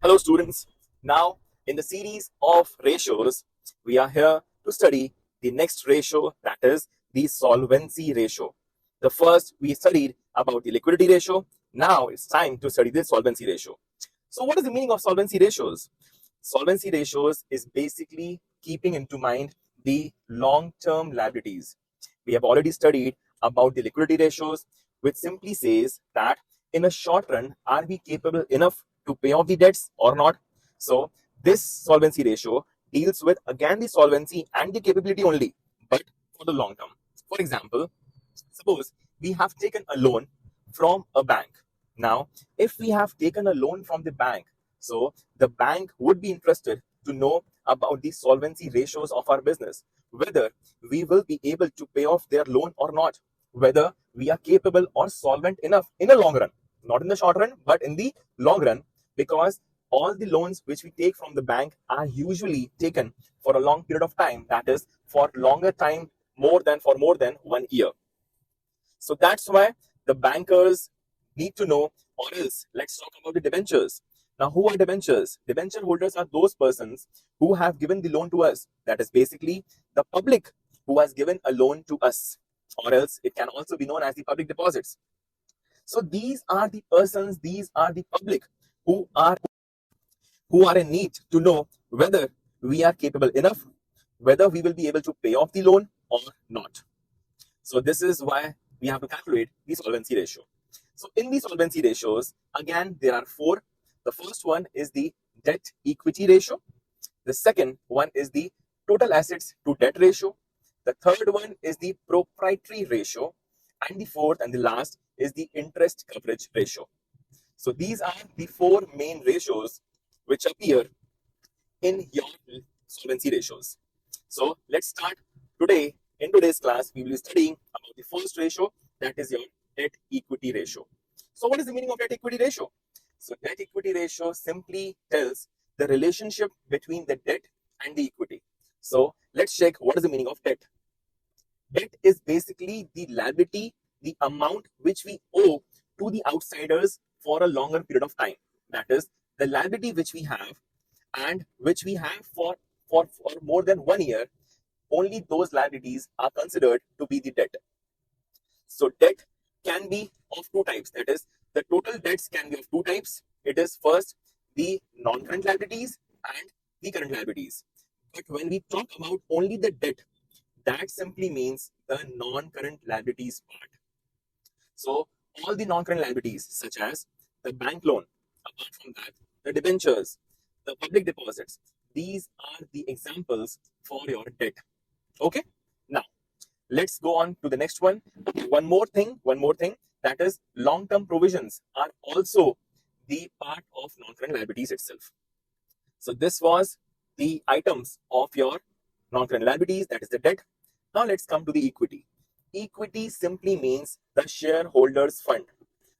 Hello students. Now in the series of ratios, we are here to study the next ratio, that is the solvency ratio. The first we studied about the liquidity ratio. Now it's time to study the solvency ratio. So what is the meaning of solvency ratios? Solvency ratios is basically keeping into mind the long-term liabilities. We have already studied about the liquidity ratios, which simply says that in a short run, are we capable enough to pay off the debts or not? So this solvency ratio deals with again the solvency and the capability only, but for the long term. For example, suppose we have taken a loan from a bank. Now, if we have taken a loan from the bank, so the bank would be interested to know about the solvency ratios of our business, whether we will be able to pay off their loan or not, whether we are capable or solvent enough in the long run, not in the short run, but in the long run, because all the loans which we take from the bank are usually taken for a long period of time, that is for longer time, more than 1 year. So that's why the bankers need to know, or else let's talk about the debentures. Now, who are debentures? Debenture holders are those persons who have given the loan to us. That is basically the public who has given a loan to us, or else it can also be known as the public deposits. So these are the persons, these are the public who are in need to know whether we are capable enough, whether we will be able to pay off the loan or not. So this is why we have to calculate the solvency ratio. So in the solvency ratios, again, there are four. The first one is the debt equity ratio. The second one is the total assets to debt ratio. The third one is the proprietary ratio. And the fourth and the last is the interest coverage ratio. So these are the four main ratios which appear in your solvency ratios. So let's start today. In today's class, we will be studying about the first ratio, that is your debt equity ratio. So what is the meaning of debt equity ratio? So debt equity ratio simply tells the relationship between the debt and the equity. So let's check what is the meaning of debt. Debt is basically the liability, the amount which we owe to the outsiders for a longer period of time. That is the liability which we have and which we have for more than 1 year. Only those liabilities are considered to be the debt. So debt can be of two types. That is, the total debts can be of two types. It is first the non-current liabilities and the current liabilities. But when we talk about only the debt, that simply means the non-current liabilities part. So all the non-current liabilities, such as the bank loan, apart from that, the debentures, the public deposits, these are the examples for your debt. Okay, now let's go on to the next one. One more thing, that is long-term provisions are also the part of non-current liabilities itself. So this was the items of your non-current liabilities, that is the debt. Now let's come to the equity. Equity simply means the shareholders fund.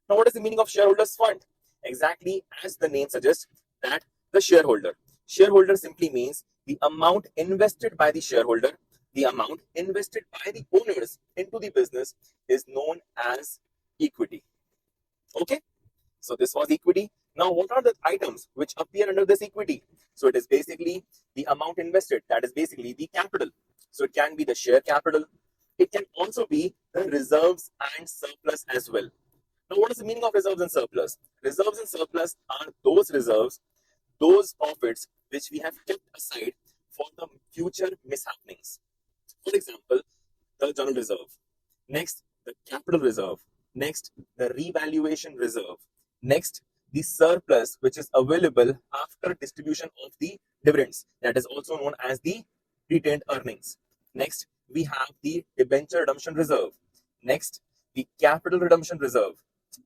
Now what is the meaning of shareholders fund? Exactly as the name suggests, that the shareholder. Shareholder simply means the amount invested by the shareholder, the amount invested by the owners into the business is known as equity. Okay, so this was equity. Now what are the items which appear under this equity? So it is basically the amount invested, that is basically the capital. So it can be the share capital, it can also be the reserves and surplus as well. Now what is the meaning of reserves and surplus? Reserves and surplus are those reserves, those profits which we have kept aside for the future mishappenings. For example, the general reserve, next the capital reserve, next the revaluation reserve, next the surplus which is available after distribution of the dividends, that is also known as the retained earnings. Next we have the debenture redemption reserve, next the capital redemption reserve.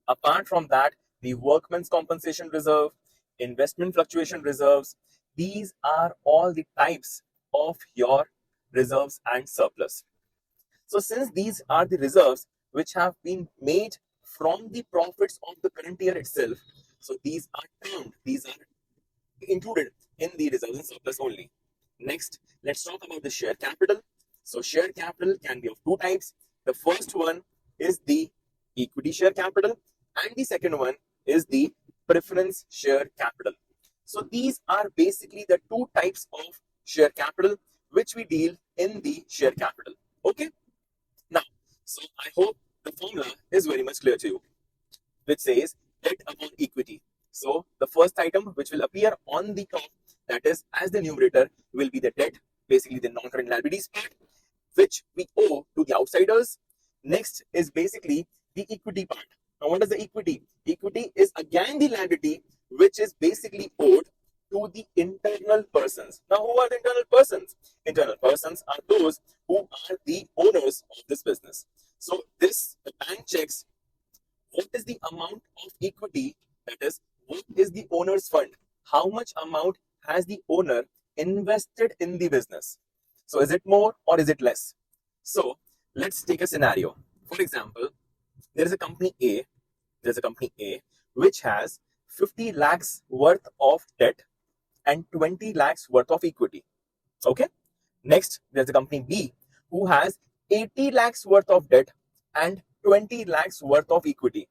Apart from that, the workman's compensation reserve, investment fluctuation reserves, these are all the types of your reserves and surplus. So since these are the reserves which have been made from the profits of the current year itself, so these are termed, these are included in the reserves and surplus only. Next, let's talk about the share capital. So share capital can be of two types. The first one is the equity share capital and the second one is the preference share capital. So these are basically the two types of share capital which we deal in the share capital. Okay. Now, so I hope the formula is very much clear to you, which says debt upon equity. So the first item which will appear on the top, that is as the numerator, will be the debt, basically the non-current liabilities part, which we owe to the outsiders. Next is basically the equity part. Now, what is the equity? Equity is again the liability which is basically owed to the internal persons. Now, who are the internal persons? Internal persons are those who are the owners of this business. So this, the bank checks what is the amount of equity, that is, what is the owner's fund, how much amount has the owner invested in the business. So is it more or is it less? So let's take a scenario. For example, there's a company A which has 50 lakhs worth of debt and 20 lakhs worth of equity. Okay. Next, there's a company B who has 80 lakhs worth of debt and 20 lakhs worth of equity.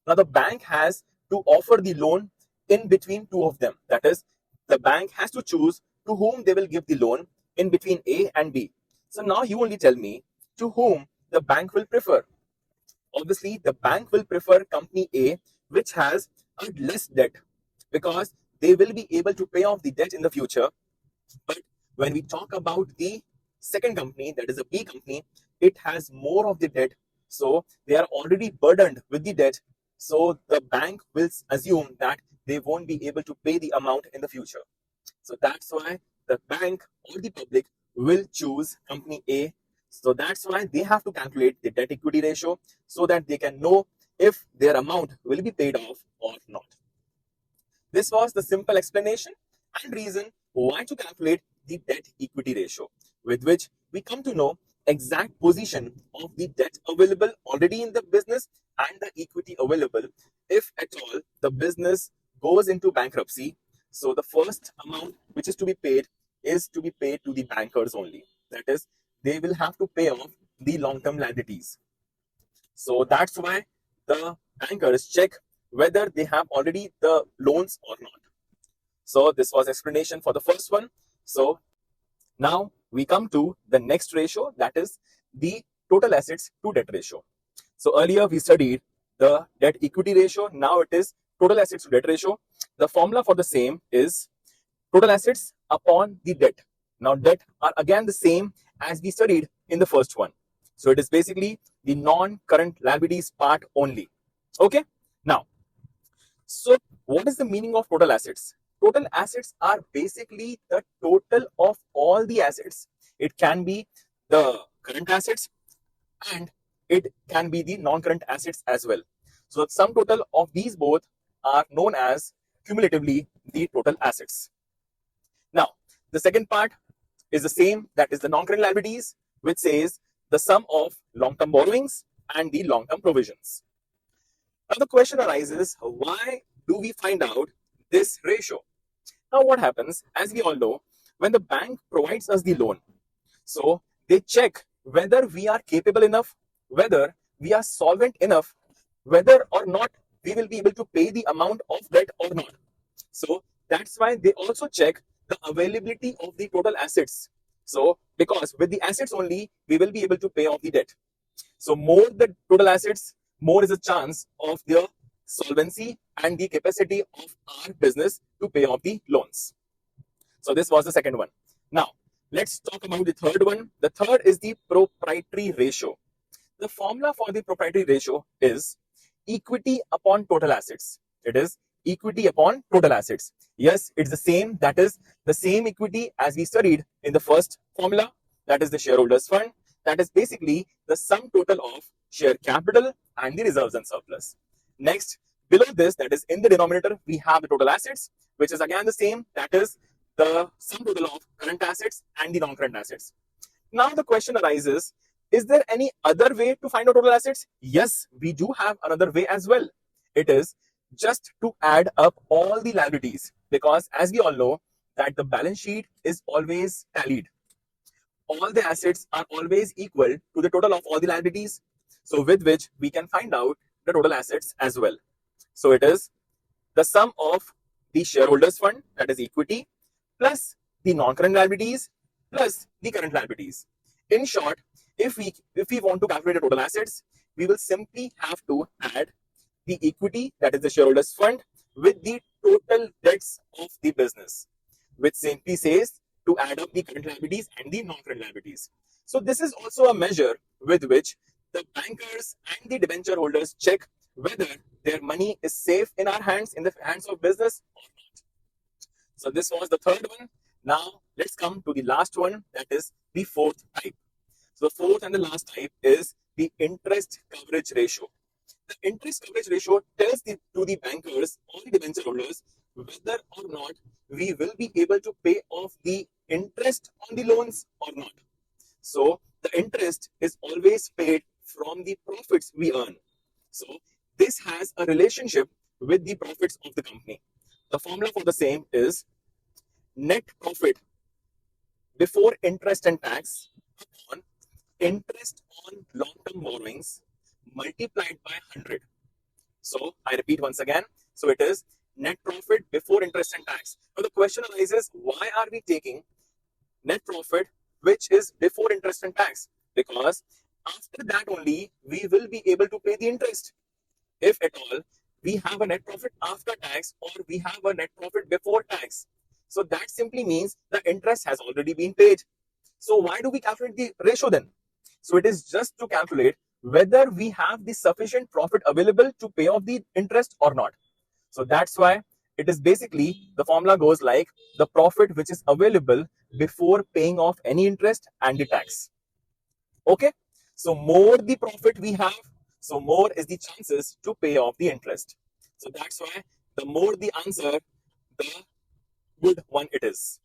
Now, the bank has to offer the loan in between two of them. That is, the bank has to choose to whom they will give the loan in between A and B. So now you only tell me to whom the bank will prefer. Obviously, the bank will prefer company A, which has a less debt, because they will be able to pay off the debt in the future. But when we talk about the second company, that is a B company, it has more of the debt. So they are already burdened with the debt. So the bank will assume that they won't be able to pay the amount in the future. So that's why the bank or the public will choose company A. So that's why they have to calculate the debt equity ratio so that they can know if their amount will be paid off or not. This was the simple explanation and reason why to calculate the debt equity ratio, with which we come to know exact position of the debt available already in the business and the equity available if at all the business goes into bankruptcy. So the first amount which is to be paid to the bankers only. That is, they will have to pay off the long-term liabilities. So that's why the bankers check whether they have already the loans or not. So this was explanation for the first one. So now we come to the next ratio, that is the total assets to debt ratio. So earlier we studied the debt equity ratio. Now it is total assets to debt ratio. The formula for the same is total assets upon the debt. Now debt are again the same as we studied in the first one. So it is basically the non-current liabilities part only. Okay. Now, so what is the meaning of total assets? Total assets are basically the total of all the assets. It can be the current assets and it can be the non-current assets as well. So the sum total of these both are known as cumulatively the total assets. Now, the second part is the same, that is the non-current liabilities, which says the sum of long-term borrowings and the long-term provisions. Now the question arises, why do we find out this ratio? Now what happens, as we all know, when the bank provides us the loan, so they check whether we are capable enough, whether we are solvent enough, whether or not we will be able to pay the amount of debt or not. So that's why they also check the availability of the total assets. So because with the assets only, we will be able to pay off the debt. So more the total assets, more is a chance of their solvency and the capacity of our business to pay off the loans. So this was the second one. Now, let's talk about the third one. The third is the proprietary ratio. The formula for the proprietary ratio is equity upon total assets. It is equity upon total assets. Yes, it's the same. That is the same equity as we studied in the first formula. That is the shareholders fund. That is basically the sum total of share capital and the reserves and surplus. Next, below this, that is in the denominator, we have the total assets, which is again the same. That is the sum total of current assets and the non-current assets. Now the question arises, is there any other way to find out total assets? Yes, we do have another way as well. It is just to add up all the liabilities, because as we all know that the balance sheet is always tallied. All the assets are always equal to the total of all the liabilities. So with which we can find out the total assets as well. So it is the sum of the shareholders fund, that is equity, plus the non-current liabilities, plus the current liabilities. In short, if we want to calculate the total assets, we will simply have to add the equity, that is the shareholders fund, with the total debts of the business, which simply says to add up the current liabilities and the non-current liabilities. So this is also a measure with which the bankers and the debenture holders check whether their money is safe in our hands, in the hands of business or not. So this was the third one. Now let's come to the last one, that is the fourth type. So the fourth and the last type is the interest coverage ratio. The interest coverage ratio tells to the bankers or the debenture holders whether or not we will be able to pay off the interest on the loans or not. So the interest is always paid from the profits we earn. So this has a relationship with the profits of the company. The formula for the same is net profit before interest and tax upon interest on long-term borrowings multiplied by 100. So I repeat once again. So it is net profit before interest and tax. Now the question arises, why are we taking net profit which is before interest and tax? Because after that only we will be able to pay the interest. If at all we have a net profit after tax or we have a net profit before tax, so that simply means the interest has already been paid. So why do we calculate the ratio then? So it is just to calculate whether we have the sufficient profit available to pay off the interest or not. So that's why it is basically, the formula goes like the profit which is available before paying off any interest and the tax. Okay, so more the profit we have, so more is the chances to pay off the interest. So that's why the more the answer, the good one it is.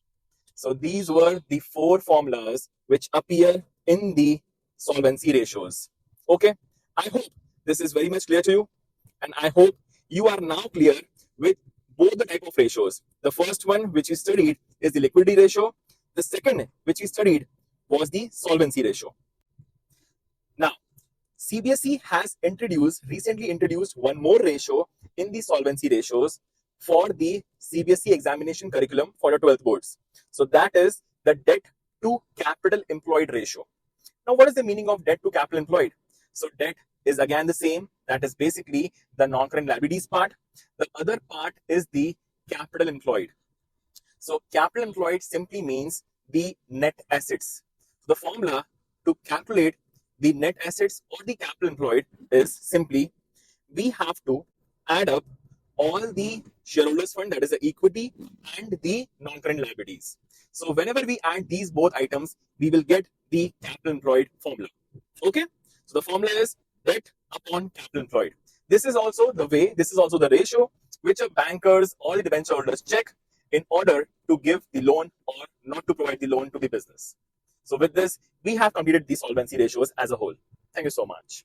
So these were the four formulas which appear in the solvency ratios. Okay, I hope this is very much clear to you, and I hope you are now clear with both the type of ratios. The first one which we studied is the liquidity ratio. The second which we studied was the solvency ratio. Now, CBSE has recently introduced one more ratio in the solvency ratios for the CBSE examination curriculum for the 12th boards. So that is the debt to capital employed ratio. Now, what is the meaning of debt to capital employed? So debt is again the same. That is basically the non-current liabilities part. The other part is the capital employed. So capital employed simply means the net assets. The formula to calculate the net assets or the capital employed is simply we have to add up all the shareholders fund, that is the equity, and the non-current liabilities. So whenever we add these both items, we will get the capital employed formula. Okay, so the formula is debt upon capital employed. This is also the ratio which a bankers or the debenture holders check in order to give the loan or not to provide the loan to the business. So with this, we have completed the solvency ratios as a whole. Thank you so much.